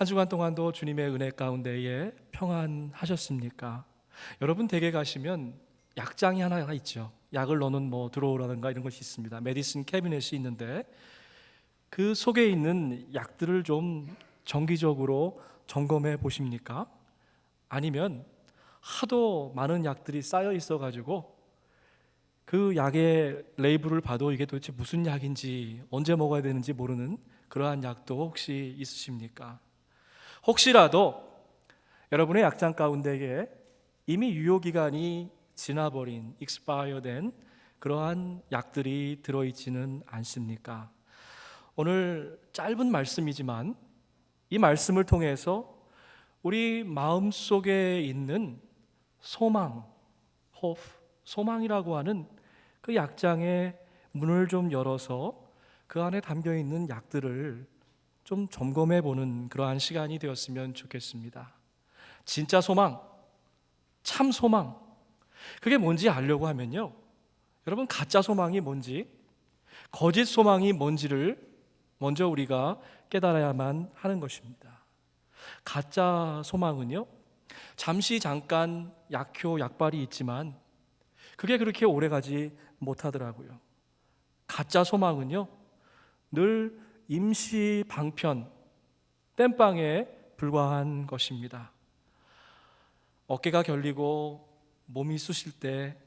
한 주간 동안도 주님의 은혜 가운데에 평안하셨습니까? 여러분 댁에 가시면 약장이 하나 있죠. 약을 넣는 드로우라든가 이런 것이 있습니다. 메디슨 캐비넷이 있는데 그 속에 있는 약들을 좀 정기적으로 점검해 보십니까? 아니면 하도 많은 약들이 쌓여 있어 가지고 그 약의 레이블을 봐도 이게 도대체 무슨 약인지 언제 먹어야 되는지 모르는 그러한 약도 혹시 있으십니까? 혹시라도 여러분의 약장 가운데에 이미 유효기간이 지나버린 익스파이어된 그러한 약들이 들어있지는 않습니까? 오늘 짧은 말씀이지만 이 말씀을 통해서 우리 마음속에 있는 소망, hope, 소망이라고 하는 그 약장의 문을 좀 열어서 그 안에 담겨 있는 약들을 좀 점검해 보는 그러한 시간이 되었으면 좋겠습니다. 진짜 소망, 참 소망, 그게 뭔지 알려고 하면요, 여러분 가짜 소망이 뭔지, 거짓 소망이 뭔지를 먼저 우리가 깨달아야만 하는 것입니다. 가짜 소망은요, 잠시 잠깐 약효 약발이 있지만 그게 그렇게 오래가지 못하더라고요. 가짜 소망은요, 늘 임시 방편, 땜빵에 불과한 것입니다. 어깨가 결리고 몸이 쑤실 때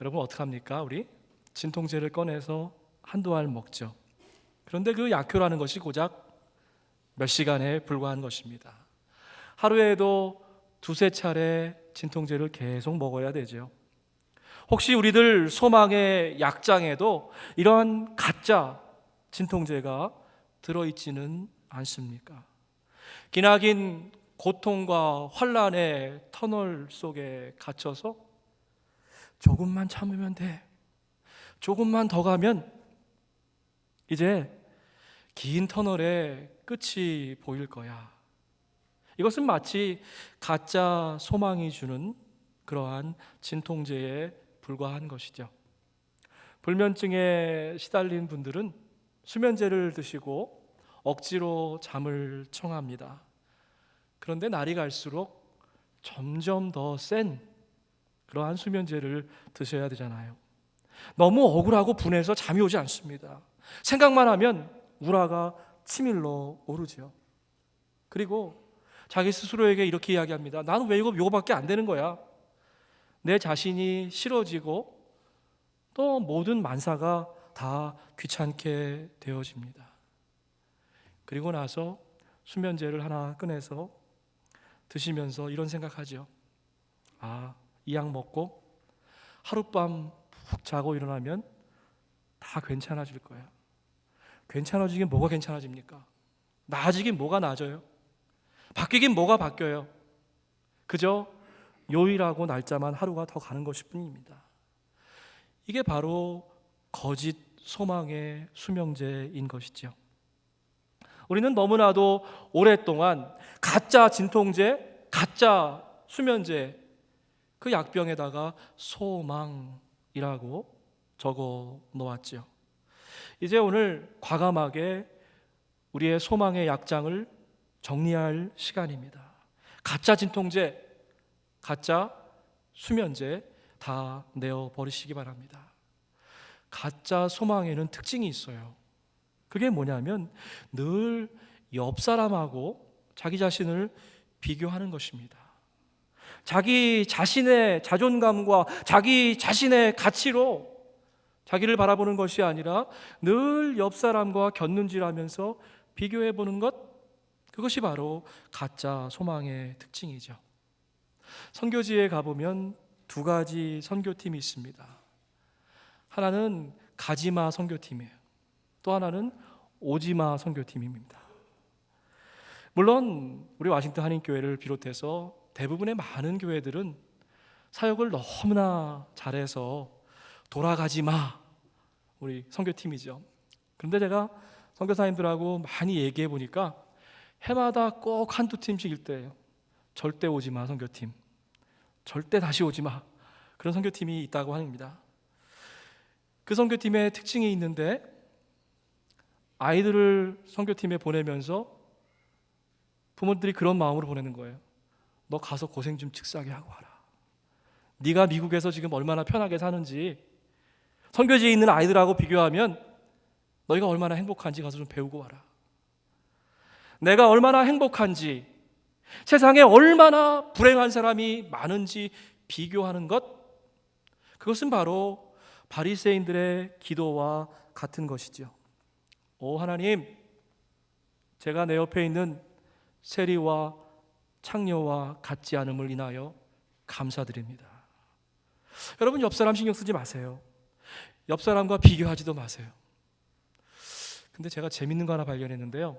여러분 어떡합니까? 우리 진통제를 꺼내서 한두 알 먹죠. 그런데 그 약효라는 것이 고작 몇 시간에 불과한 것입니다. 하루에도 두세 차례 진통제를 계속 먹어야 되죠. 혹시 우리들 소망의 약장에도 이러한 가짜 진통제가 들어있지는 않습니까? 기나긴 고통과 환란의 터널 속에 갇혀서 조금만 참으면 돼, 조금만 더 가면 이제 긴 터널의 끝이 보일 거야. 이것은 마치 가짜 소망이 주는 그러한 진통제에 불과한 것이죠. 불면증에 시달린 분들은 수면제를 드시고 억지로 잠을 청합니다. 그런데 날이 갈수록 점점 더 센 그러한 수면제를 드셔야 되잖아요. 너무 억울하고 분해서 잠이 오지 않습니다. 생각만 하면 우라가 치밀러 오르죠. 그리고 자기 스스로에게 이렇게 이야기합니다. 나는 왜 이거밖에 안 되는 거야? 내 자신이 싫어지고 또 모든 만사가 다 귀찮게 되어집니다. 그리고 나서 수면제를 하나 꺼내서 드시면서 이런 생각하죠. 이 약 먹고 하룻밤 푹 자고 일어나면 다 괜찮아질 거야. 괜찮아지긴 뭐가 괜찮아집니까? 나아지긴 뭐가 나아져요? 바뀌긴 뭐가 바뀌어요? 그저 요일하고 날짜만 하루가 더 가는 것일 뿐입니다. 이게 바로 거짓 소망의 수명제인 것이죠. 우리는 너무나도 오랫동안 가짜 진통제, 가짜 수면제, 그 약병에다가 소망이라고 적어 놓았죠. 이제 오늘 과감하게 우리의 소망의 약장을 정리할 시간입니다. 가짜 진통제, 가짜 수면제 다 내어버리시기 바랍니다. 가짜 소망에는 특징이 있어요. 그게 뭐냐면 늘 옆 사람하고 자기 자신을 비교하는 것입니다. 자기 자신의 자존감과 자기 자신의 가치로 자기를 바라보는 것이 아니라 늘 옆 사람과 곁눈질하면서 비교해 보는 것, 그것이 바로 가짜 소망의 특징이죠. 선교지에 가보면 두 가지 선교팀이 있습니다. 하나는 가지마 선교팀이에요. 또 하나는 오지마 선교팀입니다. 물론 우리 워싱턴 한인교회를 비롯해서 대부분의 많은 교회들은 사역을 너무나 잘해서 돌아가지 마, 우리 선교팀이죠. 그런데 제가 선교사님들하고 많이 얘기해 보니까 해마다 꼭 한두 팀씩 일대예요. 절대 오지 마 선교팀, 절대 다시 오지 마, 그런 선교팀이 있다고 합니다. 그 선교팀의 특징이 있는데 아이들을 선교팀에 보내면서 부모들이 그런 마음으로 보내는 거예요. 너 가서 고생 좀 직사게 하고 와라. 네가 미국에서 지금 얼마나 편하게 사는지 선교지에 있는 아이들하고 비교하면 너희가 얼마나 행복한지 가서 좀 배우고 와라. 내가 얼마나 행복한지, 세상에 얼마나 불행한 사람이 많은지 비교하는 것, 그것은 바로 바리새인들의 기도와 같은 것이죠. 오 하나님, 제가 내 옆에 있는 세리와 창녀와 같지 않음을 인하여 감사드립니다. 여러분, 옆 사람 신경 쓰지 마세요. 옆 사람과 비교하지도 마세요. 근데 제가 재밌는 거 하나 발견했는데요.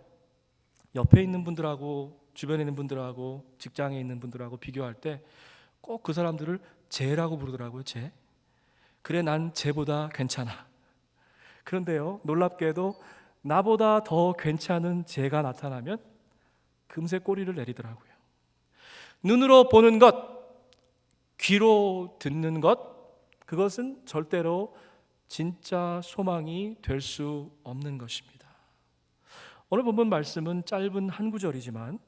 옆에 있는 분들하고 주변에 있는 분들하고 직장에 있는 분들하고 비교할 때 꼭 그 사람들을 쟤라고 부르더라고요. 쟤. 그래, 난 쟤보다 괜찮아. 그런데요, 놀랍게도 나보다 더 괜찮은 쟤가 나타나면 금세 꼬리를 내리더라고요. 눈으로 보는 것, 귀로 듣는 것, 그것은 절대로 진짜 소망이 될 수 없는 것입니다. 오늘 본문 말씀은 짧은 한 구절이지만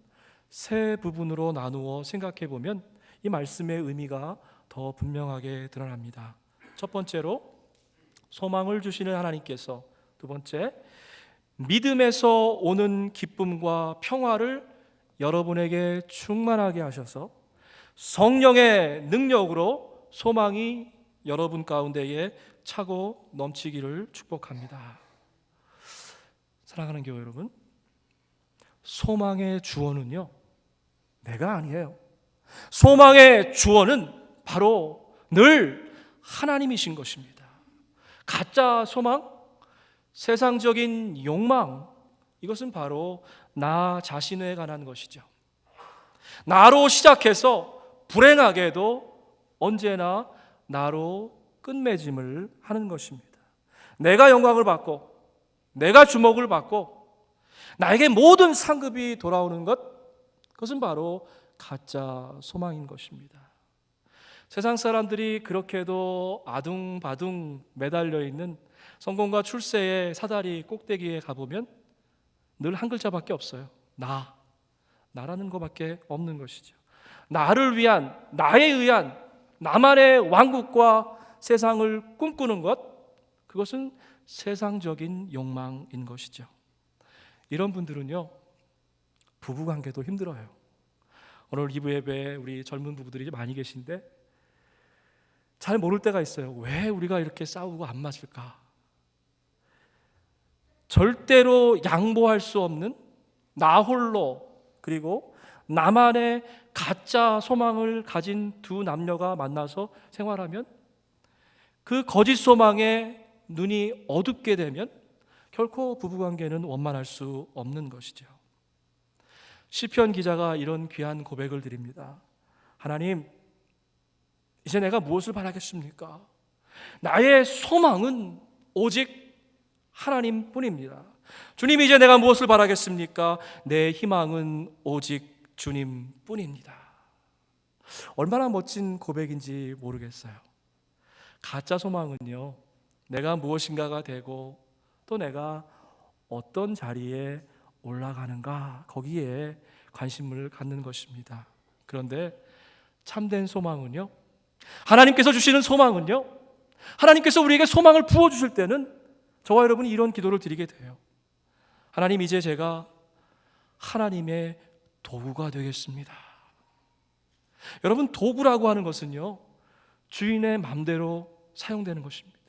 세 부분으로 나누어 생각해 보면 이 말씀의 의미가 더 분명하게 드러납니다. 첫 번째로 소망을 주시는 하나님께서, 두 번째 믿음에서 오는 기쁨과 평화를 여러분에게 충만하게 하셔서 성령의 능력으로 소망이 여러분 가운데에 차고 넘치기를 축복합니다. 사랑하는 교회 여러분, 소망의 주원은요, 내가 아니에요. 소망의 주원은 바로 늘 하나님이신 것입니다. 가짜 소망, 세상적인 욕망, 이것은 바로 나 자신에 관한 것이죠. 나로 시작해서 불행하게도 언제나 나로 끝맺음을 하는 것입니다. 내가 영광을 받고 내가 주목을 받고 나에게 모든 상급이 돌아오는 것, 그것은 바로 가짜 소망인 것입니다. 세상 사람들이 그렇게도 아둥바둥 매달려 있는 성공과 출세의 사다리 꼭대기에 가보면 늘 한 글자밖에 없어요. 나라는 것밖에 없는 것이죠. 나를 위한, 나에 의한 나만의 왕국과 세상을 꿈꾸는 것, 그것은 세상적인 욕망인 것이죠. 이런 분들은요, 부부관계도 힘들어요. 오늘 2부 예배에 우리 젊은 부부들이 많이 계신데 잘 모를 때가 있어요. 왜 우리가 이렇게 싸우고 안 맞을까? 절대로 양보할 수 없는 나 홀로, 그리고 나만의 가짜 소망을 가진 두 남녀가 만나서 생활하면 그 거짓 소망에 눈이 어둡게 되면 결코 부부관계는 원만할 수 없는 것이죠. 시편 기자가 이런 귀한 고백을 드립니다. 하나님, 이제 내가 무엇을 바라겠습니까? 나의 소망은 오직 하나님뿐입니다. 주님, 이제 내가 무엇을 바라겠습니까? 내 희망은 오직 주님뿐입니다. 얼마나 멋진 고백인지 모르겠어요. 가짜 소망은요, 내가 무엇인가가 되고 또 내가 어떤 자리에 올라가는가, 거기에 관심을 갖는 것입니다. 그런데 참된 소망은요, 하나님께서 주시는 소망은요, 하나님께서 우리에게 소망을 부어주실 때는 저와 여러분이 이런 기도를 드리게 돼요. 하나님, 이제 제가 하나님의 도구가 되겠습니다. 여러분, 도구라고 하는 것은요, 주인의 마음대로 사용되는 것입니다.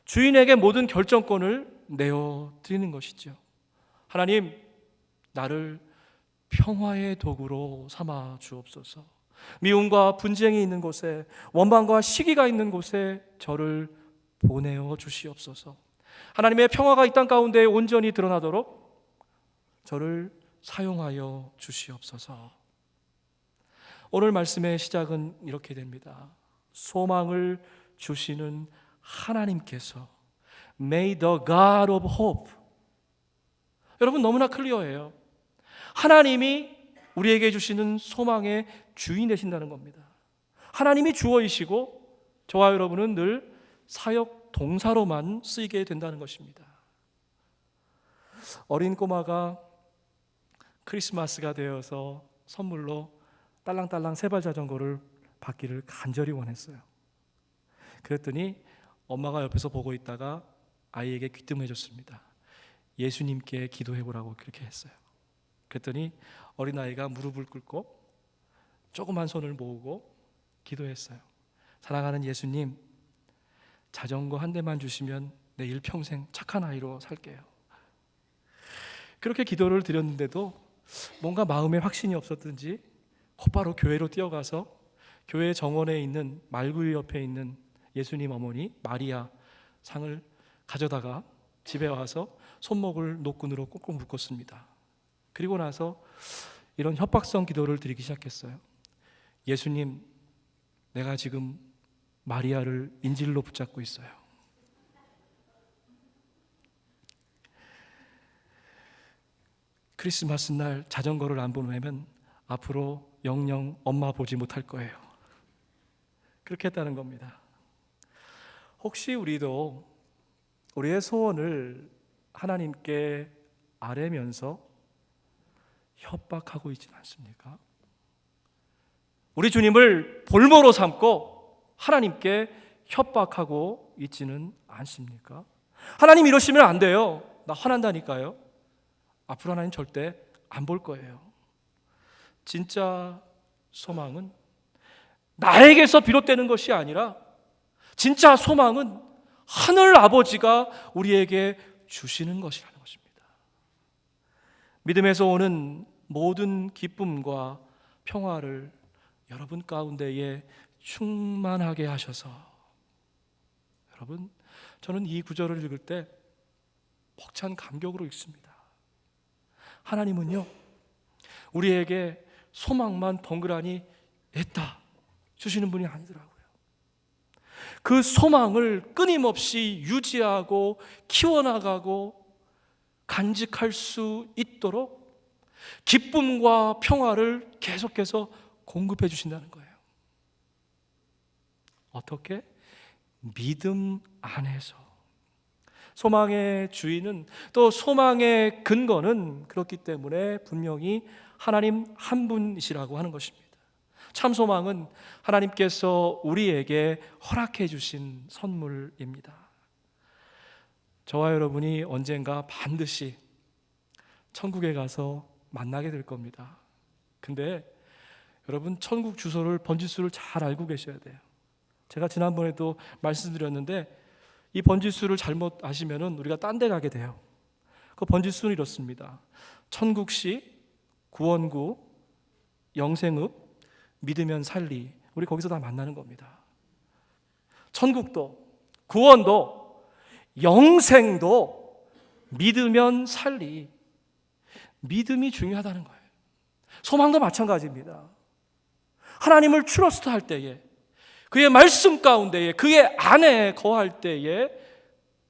주인에게 모든 결정권을 내어드리는 것이죠. 하나님, 나를 평화의 도구로 삼아 주옵소서. 미움과 분쟁이 있는 곳에, 원망과 시기가 있는 곳에 저를 보내어 주시옵소서. 하나님의 평화가 이 땅 가운데 온전히 드러나도록 저를 사용하여 주시옵소서. 오늘 말씀의 시작은 이렇게 됩니다. 소망을 주시는 하나님께서, May the God of hope. 여러분, 너무나 클리어해요. 하나님이 우리에게 주시는 소망의 주인 되신다는 겁니다. 하나님이 주어이시고 저와 여러분은 늘 사역 동사로만 쓰이게 된다는 것입니다. 어린 꼬마가 크리스마스가 되어서 선물로 딸랑딸랑 세발 자전거를 받기를 간절히 원했어요. 그랬더니 엄마가 옆에서 보고 있다가 아이에게 귀뜸해 줬습니다. 예수님께 기도해보라고 그렇게 했어요. 그랬더니 어린아이가 무릎을 꿇고 조그만 손을 모으고 기도했어요. 사랑하는 예수님, 자전거 한 대만 주시면 내 일평생 착한 아이로 살게요. 그렇게 기도를 드렸는데도 뭔가 마음에 확신이 없었든지 곧바로 교회로 뛰어가서 교회 정원에 있는 말구유 옆에 있는 예수님 어머니 마리아 상을 가져다가 집에 와서 손목을 노끈으로 꾹꾹 묶었습니다. 그리고 나서 이런 협박성 기도를 드리기 시작했어요. 예수님, 내가 지금 마리아를 인질로 붙잡고 있어요. 크리스마스 날 자전거를 안 보내면 앞으로 영영 엄마 보지 못할 거예요. 그렇게 했다는 겁니다. 혹시 우리도 우리의 소원을 하나님께 아뢰면서 협박하고 있지는 않습니까? 우리 주님을 볼모로 삼고 하나님께 협박하고 있지는 않습니까? 하나님 이러시면 안 돼요. 나 화난다니까요. 앞으로 하나님 절대 안 볼 거예요. 진짜 소망은 나에게서 비롯되는 것이 아니라 진짜 소망은 하늘 아버지가 우리에게 주시는 것이라는 것입니다. 믿음에서 오는 모든 기쁨과 평화를 여러분 가운데에 충만하게 하셔서, 여러분, 저는 이 구절을 읽을 때 벅찬 감격으로 읽습니다. 하나님은요, 우리에게 소망만 덩그라니 냈다 주시는 분이 아니더라고요. 그 소망을 끊임없이 유지하고 키워나가고 간직할 수 있도록 기쁨과 평화를 계속해서 공급해 주신다는 거예요. 어떻게? 믿음 안에서. 소망의 주인은, 또 소망의 근거는 그렇기 때문에 분명히 하나님 한 분이시라고 하는 것입니다. 참 소망은 하나님께서 우리에게 허락해 주신 선물입니다. 저와 여러분이 언젠가 반드시 천국에 가서 만나게 될 겁니다. 근데 여러분, 천국 주소를, 번지수를 잘 알고 계셔야 돼요. 제가 지난번에도 말씀드렸는데 이 번지수를 잘못 아시면은 우리가 딴 데 가게 돼요. 그 번지수는 이렇습니다. 천국시, 구원구, 영생읍, 믿으면 살리. 우리 거기서 다 만나는 겁니다. 천국도, 구원도, 영생도 믿으면 살리. 믿음이 중요하다는 거예요. 소망도 마찬가지입니다. 하나님을 트러스트할 때에, 그의 말씀 가운데에, 그의 안에 거할 때에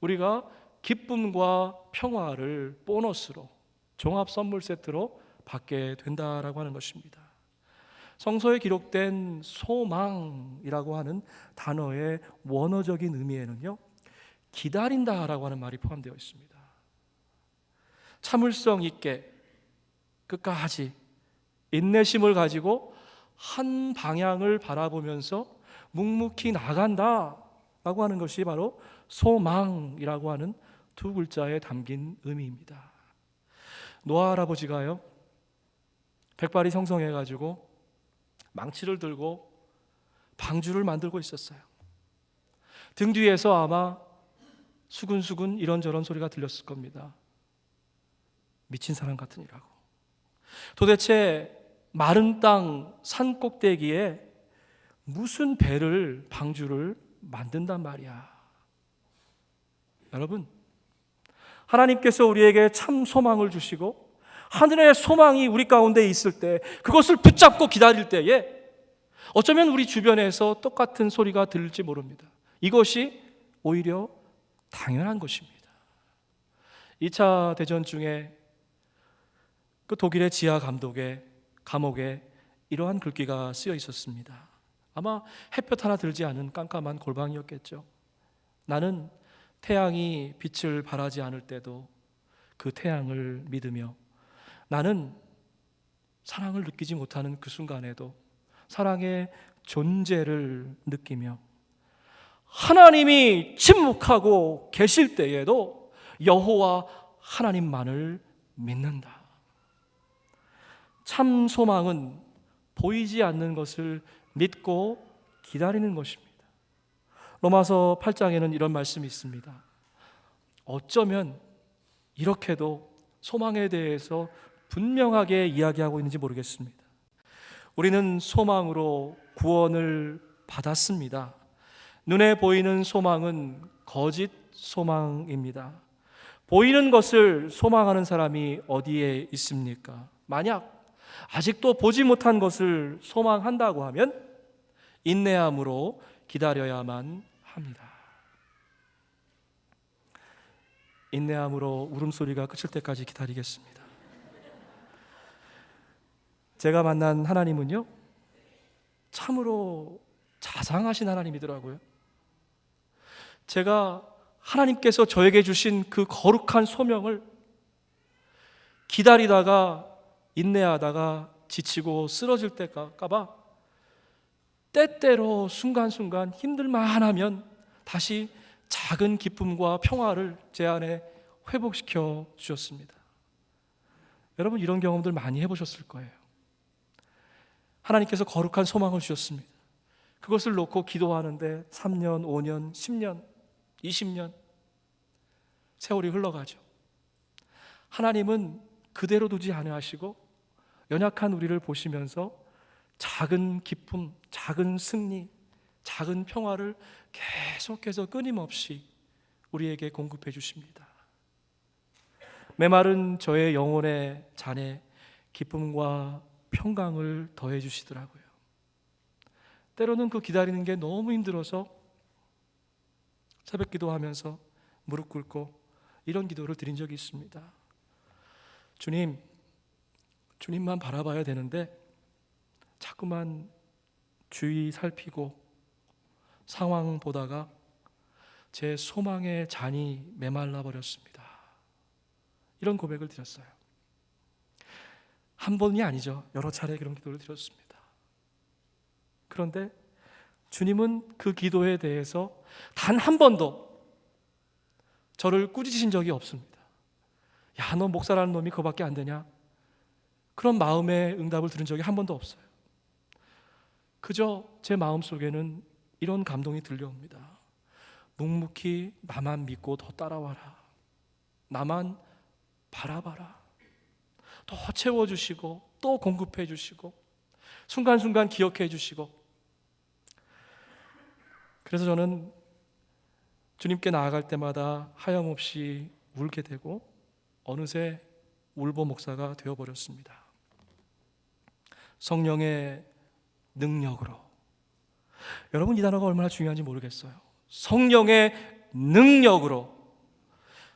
우리가 기쁨과 평화를 보너스로, 종합 선물 세트로 받게 된다라고 하는 것입니다. 성서에 기록된 소망이라고 하는 단어의 원어적인 의미에는요, 기다린다라고 하는 말이 포함되어 있습니다. 참을성 있게 끝까지 인내심을 가지고 한 방향을 바라보면서 묵묵히 나간다라고 하는 것이 바로 소망이라고 하는 두 글자에 담긴 의미입니다. 노아 할아버지가요, 백발이 성성해가지고 망치를 들고 방주를 만들고 있었어요. 등 뒤에서 아마 수근수근 이런저런 소리가 들렸을 겁니다. 미친 사람 같으니라고. 도대체 마른 땅 산 꼭대기에 무슨 배를, 방주를 만든단 말이야. 여러분, 하나님께서 우리에게 참 소망을 주시고 하늘의 소망이 우리 가운데 있을 때, 그것을 붙잡고 기다릴 때에 어쩌면 우리 주변에서 똑같은 소리가 들릴지 모릅니다. 이것이 오히려 당연한 것입니다. 2차 대전 중에 그 독일의 지하 감옥에 이러한 글귀가 쓰여 있었습니다. 아마 햇볕 하나 들지 않은 깜깜한 골방이었겠죠. 나는 태양이 빛을 발하지 않을 때도 그 태양을 믿으며, 나는 사랑을 느끼지 못하는 그 순간에도 사랑의 존재를 느끼며 하나님이 침묵하고 계실 때에도 여호와 하나님만을 믿는다. 참 소망은 보이지 않는 것을 믿고 기다리는 것입니다. 로마서 8장에는 이런 말씀이 있습니다. 어쩌면 이렇게도 소망에 대해서 분명하게 이야기하고 있는지 모르겠습니다. 우리는 소망으로 구원을 받았습니다. 눈에 보이는 소망은 거짓 소망입니다. 보이는 것을 소망하는 사람이 어디에 있습니까? 만약 아직도 보지 못한 것을 소망한다고 하면 인내함으로 기다려야만 합니다. 인내함으로 울음소리가 그칠 때까지 기다리겠습니다. 제가 만난 하나님은요, 참으로 자상하신 하나님이더라고요. 제가 하나님께서 저에게 주신 그 거룩한 소명을 기다리다가 인내하다가 지치고 쓰러질 때까봐 때때로 순간순간 힘들만 하면 다시 작은 기쁨과 평화를 제 안에 회복시켜 주셨습니다. 여러분, 이런 경험들 많이 해보셨을 거예요. 하나님께서 거룩한 소망을 주셨습니다. 그것을 놓고 기도하는데 3년, 5년, 10년, 20년 세월이 흘러가죠. 하나님은 그대로 두지 아니하시고 연약한 우리를 보시면서 작은 기쁨, 작은 승리, 작은 평화를 계속해서 끊임없이 우리에게 공급해 주십니다. 메마른 저의 영혼의 잔에 기쁨과 평강을 더해 주시더라고요. 때로는 그 기다리는 게 너무 힘들어서 새벽 기도하면서 무릎 꿇고 이런 기도를 드린 적이 있습니다. 주님만 바라봐야 되는데 자꾸만 주위 살피고 상황 보다가 제 소망의 잔이 메말라 버렸습니다. 이런 고백을 드렸어요. 한 번이 아니죠. 여러 차례 그런 기도를 드렸습니다. 그런데 주님은 그 기도에 대해서 단 한 번도 저를 꾸짖으신 적이 없습니다. 야, 너 목사라는 놈이 그거밖에 안 되냐? 그런 마음의 응답을 들은 적이 한 번도 없어요. 그저 제 마음속에는 이런 감동이 들려옵니다. 묵묵히 나만 믿고 더 따라와라. 나만 바라봐라. 더 채워주시고 또 공급해 주시고 순간순간 기억해 주시고. 그래서 저는 주님께 나아갈 때마다 하염없이 울게 되고 어느새 울보 목사가 되어버렸습니다. 성령의 능력으로. 여러분, 이 단어가 얼마나 중요한지 모르겠어요. 성령의 능력으로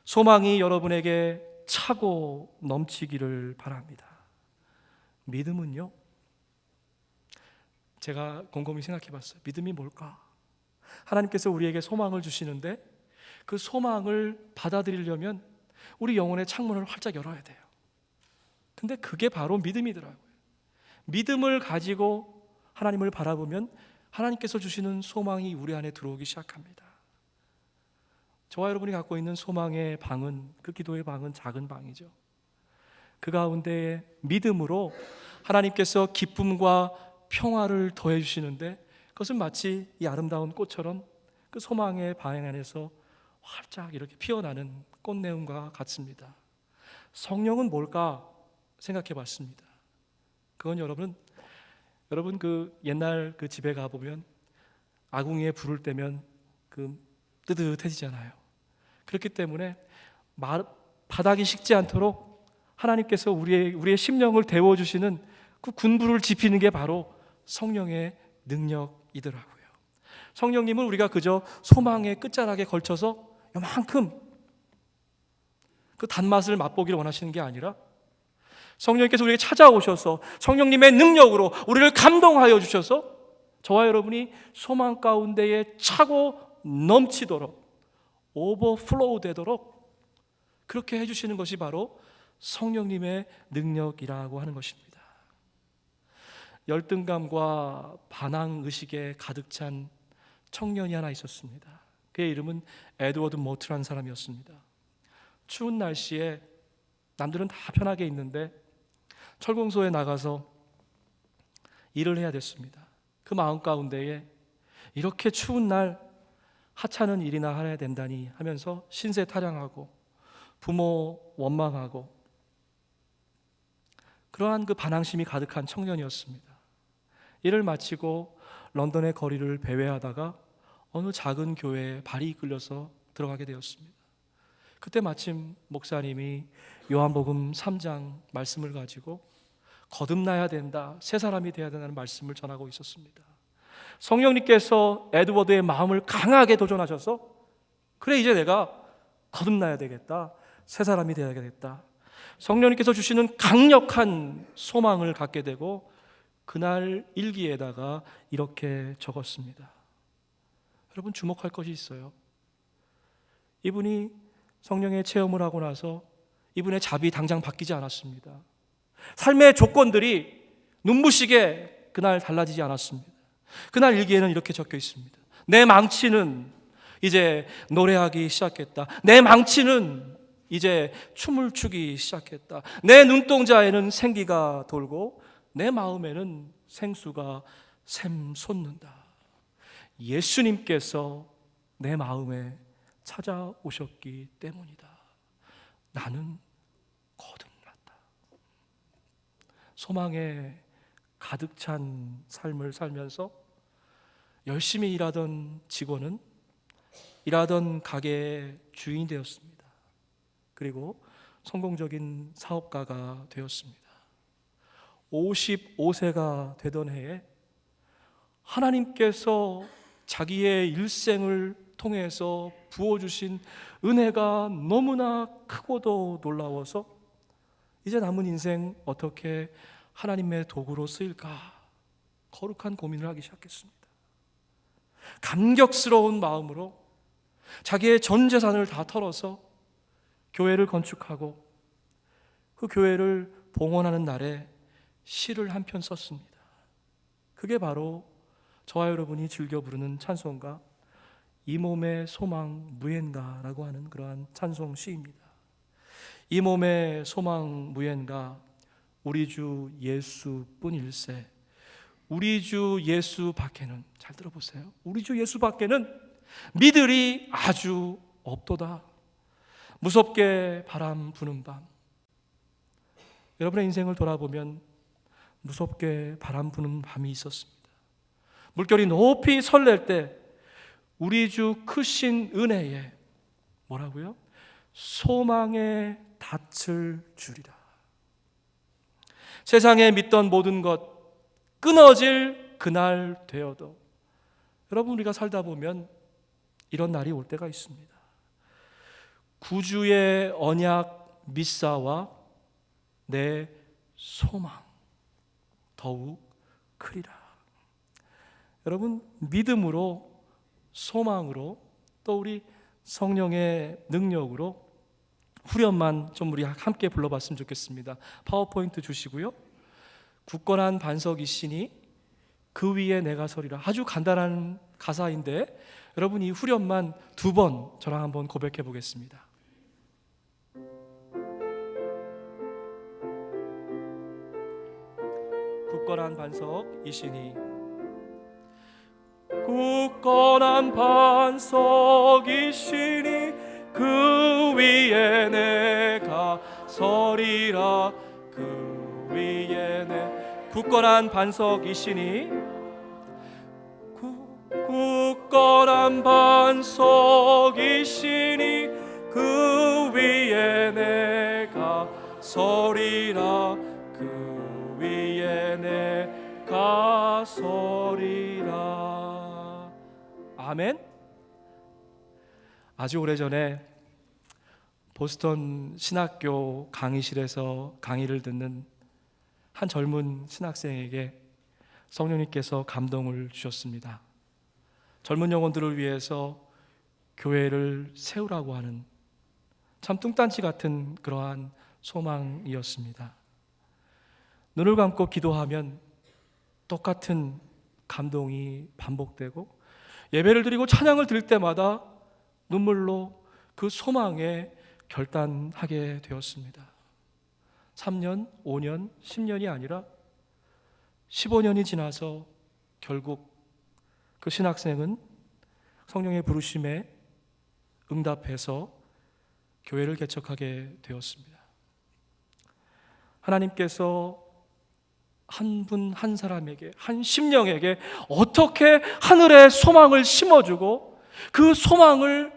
소망이 여러분에게 차고 넘치기를 바랍니다. 믿음은요, 제가 곰곰이 생각해 봤어요. 믿음이 뭘까? 하나님께서 우리에게 소망을 주시는데 그 소망을 받아들이려면 우리 영혼의 창문을 활짝 열어야 돼요. 근데 그게 바로 믿음이더라고요. 믿음을 가지고 하나님을 바라보면 하나님께서 주시는 소망이 우리 안에 들어오기 시작합니다. 저와 여러분이 갖고 있는 소망의 방은, 그 기도의 방은 작은 방이죠. 그 가운데 믿음으로 하나님께서 기쁨과 평화를 더해 주시는데 그것은 마치 이 아름다운 꽃처럼 그 소망의 방 안에서 활짝 이렇게 피어나는 꽃내음과 같습니다. 성령은 뭘까 생각해 봤습니다. 그건 여러분 그 옛날 그 집에 가보면 아궁이에 불을 떼면 그 뜨뜻해지잖아요. 그렇기 때문에 바닥이 식지 않도록 하나님께서 우리의 심령을 데워주시는 그 군부를 지피는 게 바로 성령의 능력이더라고요. 성령님은 우리가 그저 소망의 끝자락에 걸쳐서 요만큼 그 단맛을 맛보기를 원하시는 게 아니라 성령님께서 우리에게 찾아오셔서 성령님의 능력으로 우리를 감동하여 주셔서 저와 여러분이 소망 가운데에 차고 넘치도록 오버플로우 되도록 그렇게 해주시는 것이 바로 성령님의 능력이라고 하는 것입니다. 열등감과 반항 의식에 가득 찬 청년이 하나 있었습니다. 그의 이름은 에드워드 모트라는 사람이었습니다. 추운 날씨에 남들은 다 편하게 있는데 철공소에 나가서 일을 해야 됐습니다. 그 마음 가운데에 이렇게 추운 날 하찮은 일이나 해야 된다니 하면서 신세 타령하고 부모 원망하고 그러한 그 반항심이 가득한 청년이었습니다. 일을 마치고 런던의 거리를 배회하다가 어느 작은 교회에 발이 이끌려서 들어가게 되었습니다. 그때 마침 목사님이 요한복음 3장 말씀을 가지고 거듭나야 된다, 새 사람이 되어야 된다는 말씀을 전하고 있었습니다. 성령님께서 에드워드의 마음을 강하게 도전하셔서 그래 이제 내가 거듭나야 되겠다, 새 사람이 되어야겠다. 성령님께서 주시는 강력한 소망을 갖게 되고 그날 일기에다가 이렇게 적었습니다. 여러분 주목할 것이 있어요. 이분이 성령의 체험을 하고 나서 이분의 잡이 당장 바뀌지 않았습니다. 삶의 조건들이 눈부시게 그날 달라지지 않았습니다. 그날 일기에는 이렇게 적혀 있습니다. 내 망치는 이제 노래하기 시작했다. 내 망치는 이제 춤을 추기 시작했다. 내 눈동자에는 생기가 돌고 내 마음에는 생수가 샘솟는다. 예수님께서 내 마음에 찾아오셨기 때문이다. 나는 거듭났다. 소망에 가득 찬 삶을 살면서 열심히 일하던 직원은 일하던 가게의 주인이 되었습니다. 그리고 성공적인 사업가가 되었습니다. 55세가 되던 해에 하나님께서 자기의 일생을 통해서 부어주신 은혜가 너무나 크고도 놀라워서 이제 남은 인생 어떻게 하나님의 도구로 쓰일까 거룩한 고민을 하기 시작했습니다. 감격스러운 마음으로 자기의 전 재산을 다 털어서 교회를 건축하고 그 교회를 봉헌하는 날에 시를 한 편 썼습니다. 그게 바로 저와 여러분이 즐겨 부르는 찬송가 이 몸의 소망 무엔가라고 하는 그러한 찬송 시입니다. 이 몸의 소망 무엔가 우리 주 예수뿐일세. 우리 주 예수 밖에는, 잘 들어보세요, 우리 주 예수 밖에는 미들이 아주 없도다. 무섭게 바람 부는 밤. 여러분의 인생을 돌아보면 무섭게 바람 부는 밤이 있었습니다. 물결이 높이 설렐 때 우리 주 크신 은혜에 뭐라고요? 소망의 닻을 주리라. 세상에 믿던 모든 것 끊어질 그날 되어도, 여러분 우리가 살다 보면 이런 날이 올 때가 있습니다. 구주의 언약 미사와 내 소망 더욱 크리라. 여러분 믿음으로, 소망으로, 또 우리 성령의 능력으로 후렴만 좀 우리 함께 불러봤으면 좋겠습니다. 파워포인트 주시고요. 굳건한 반석이시니 그 위에 내가 서리라. 아주 간단한 가사인데 여러분 이 후렴만 2번 저랑 한번 고백해 보겠습니다. 굳건한 반석이시니, 굳건한 반석이시니 그 위에 내가 서리라. 그 위에 내 굳건한 반석이시니, 굳건한 반석이시니 그 위에 내가 서리라. 그 위에 내가 서리라. 아멘. 아주 오래전에 보스턴 신학교 강의실에서 강의를 듣는 한 젊은 신학생에게 성령님께서 감동을 주셨습니다. 젊은 영혼들을 위해서 교회를 세우라고 하는 참 뚱딴지 같은 그러한 소망이었습니다. 눈을 감고 기도하면 똑같은 감동이 반복되고 예배를 드리고 찬양을 드릴 때마다 눈물로 그 소망에 결단하게 되었습니다. 3년, 5년, 10년이 아니라 15년이 지나서 결국 그 신학생은 성령의 부르심에 응답해서 교회를 개척하게 되었습니다. 하나님께서 한 분 한 사람에게, 한 심령에게 어떻게 하늘의 소망을 심어주고 그 소망을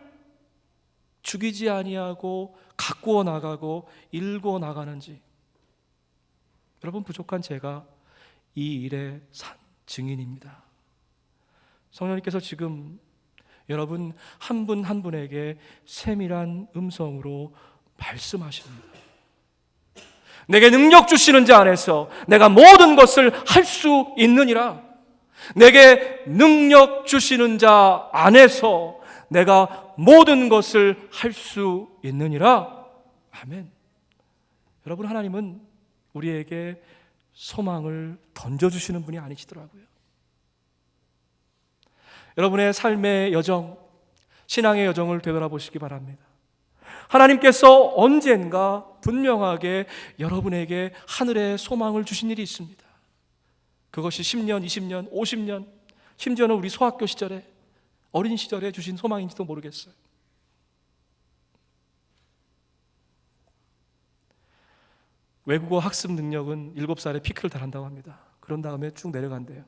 죽이지 아니하고 가꾸어 나가고 일궈 나가는지, 여러분, 부족한 제가 이 일의 산 증인입니다. 성령님께서 지금 여러분 한 분 한 분에게 세밀한 음성으로 말씀하십니다. 내게 능력 주시는 자 안에서 내가 모든 것을 할 수 있느니라. 내게 능력 주시는 자 안에서 내가 모든 것을 할 수 있느니라. 아멘. 여러분, 하나님은 우리에게 소망을 던져주시는 분이 아니시더라고요. 여러분의 삶의 여정, 신앙의 여정을 되돌아보시기 바랍니다. 하나님께서 언젠가 분명하게 여러분에게 하늘의 소망을 주신 일이 있습니다. 그것이 10년, 20년, 50년, 심지어는 우리 소학교 시절에, 어린 시절에 주신 소망인지도 모르겠어요. 외국어 학습 능력은 7살에 피크를 달한다고 합니다. 그런 다음에 쭉 내려간대요.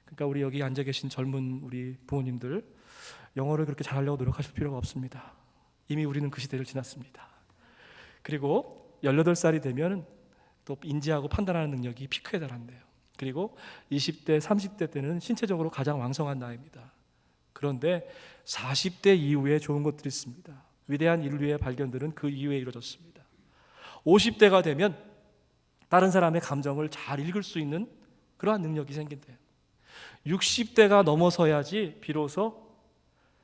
그러니까 우리 여기 앉아 계신 젊은 우리 부모님들, 영어를 그렇게 잘하려고 노력하실 필요가 없습니다. 이미 우리는 그 시대를 지났습니다. 그리고 18살이 되면 또 인지하고 판단하는 능력이 피크에 달한대요. 그리고 20대, 30대 때는 신체적으로 가장 왕성한 나이입니다. 그런데 40대 이후에 좋은 것들이 있습니다. 위대한 인류의 발견들은 그 이후에 이루어졌습니다. 50대가 되면 다른 사람의 감정을 잘 읽을 수 있는 그러한 능력이 생긴대요. 60대가 넘어서야지 비로소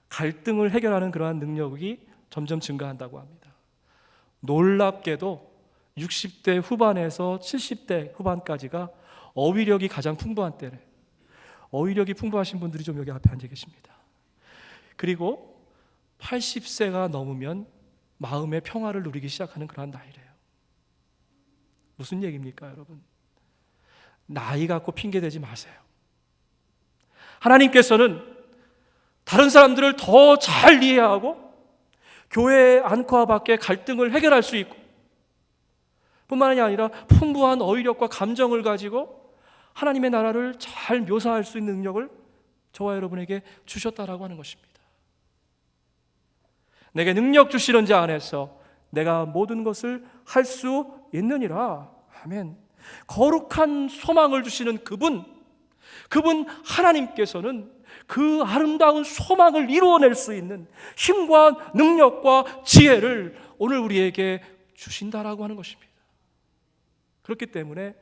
갈등을 해결하는 그러한 능력이 점점 증가한다고 합니다. 놀랍게도 60대 후반에서 70대 후반까지가 어휘력이 가장 풍부한 때래. 어휘력이 풍부하신 분들이 좀 여기 앞에 앉아 계십니다. 그리고 80세가 넘으면 마음의 평화를 누리기 시작하는 그러한 나이래요. 무슨 얘기입니까, 여러분? 나이 갖고 핑계대지 마세요. 하나님께서는 다른 사람들을 더 잘 이해하고 교회 안과 밖에 갈등을 해결할 수 있고 뿐만이 아니라 풍부한 어휘력과 감정을 가지고 하나님의 나라를 잘 묘사할 수 있는 능력을 저와 여러분에게 주셨다라고 하는 것입니다. 내게 능력 주시는 자 안에서 내가 모든 것을 할 수 있느니라. 아멘. 거룩한 소망을 주시는 그분 하나님께서는 그 아름다운 소망을 이루어낼 수 있는 힘과 능력과 지혜를 오늘 우리에게 주신다라고 하는 것입니다. 그렇기 때문에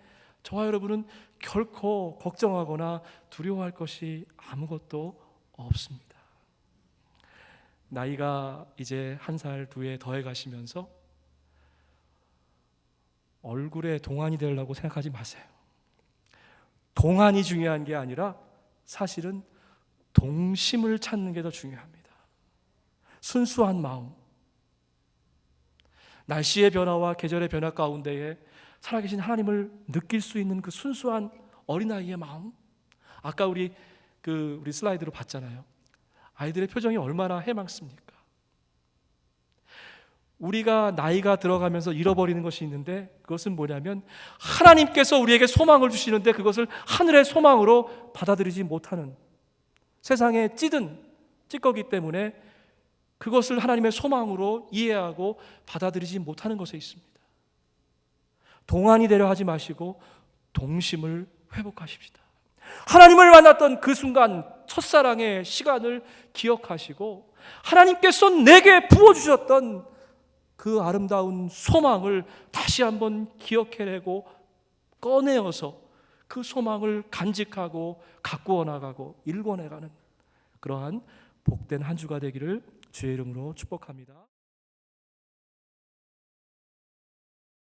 저와 여러분은 결코 걱정하거나 두려워할 것이 아무것도 없습니다. 나이가 이제 1살, 2해 더해 가시면서 얼굴에 동안이 되려고 생각하지 마세요. 동안이 중요한 게 아니라 사실은 동심을 찾는 게 더 중요합니다. 순수한 마음, 날씨의 변화와 계절의 변화 가운데에 살아계신 하나님을 느낄 수 있는 그 순수한 어린아이의 마음. 아까 우리 슬라이드로 봤잖아요. 아이들의 표정이 얼마나 해맑습니까? 우리가 나이가 들어가면서 잃어버리는 것이 있는데 그것은 뭐냐면 하나님께서 우리에게 소망을 주시는데 그것을 하늘의 소망으로 받아들이지 못하는, 세상에 찌꺼기 때문에 그것을 하나님의 소망으로 이해하고 받아들이지 못하는 것에 있습니다. 동안이 되려 하지 마시고 동심을 회복하십시다. 하나님을 만났던 그 순간 첫사랑의 시간을 기억하시고 하나님께서 내게 부어주셨던 그 아름다운 소망을 다시 한번 기억해내고 꺼내어서 그 소망을 간직하고 가꾸어 나가고 일궈내가는 그러한 복된 한 주가 되기를 주의 이름으로 축복합니다.